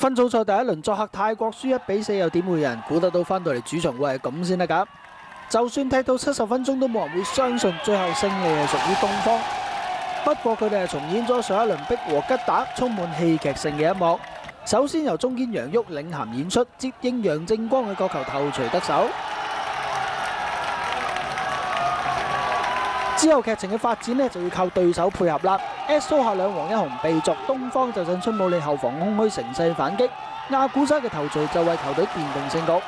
分組賽第一輪作客泰國輸1比4，又點會有人估得到翻到嚟主場會係咁先得㗎？就算踢到70分鐘都冇人會相信最後勝利係屬於東方。不過佢哋係重演咗上一輪逼和吉打充滿戲劇性嘅一幕。首先由中堅楊旭領銜演出，接應楊正光嘅角球頭槌得手。之後劇情嘅發展呢，就要靠對手配合啦。蘇下兩黃一紅被逐，東方就趁春武利後防空虛乘勢反擊，亞古沙嘅頭槌就為球隊奠定勝局。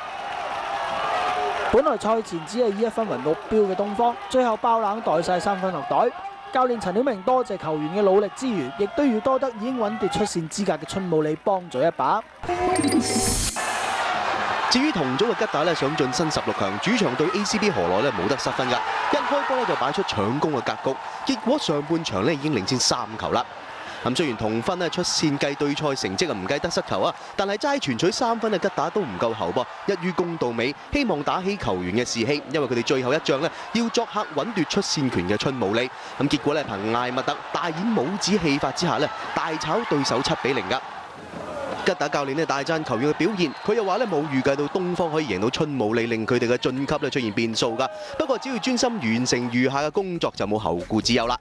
本來賽前只係以1分為目標嘅東方，最後爆冷袋晒3分落袋。教練陳曉明多謝球員嘅努力之餘，亦都要多得已經穩奪出線資格嘅春武利幫咗一把。至於同組嘅吉打咧，想晉身16強，主場對 ACB 河內咧冇得失分㗎。一開波咧就擺出搶攻嘅格局，結果上半場咧已經領先3球啦。咁雖然同分咧出線計對賽成績唔計得失球啊，但係齋全取3分嘅吉打都唔夠喉噃，一於攻到尾，希望打起球員嘅士氣，因為佢哋最後一仗咧要作客穩奪出線權嘅春武利。咁結果咧憑艾密特大演帽子戲法之下咧，大炒對手7比0㗎。吉打教練咧大讚球員嘅表現，佢又話咧冇預計到東方可以贏到春武利，令佢哋嘅晉級咧出現變數㗎。不過只要專心完成餘下嘅工作，就冇後顧之憂啦。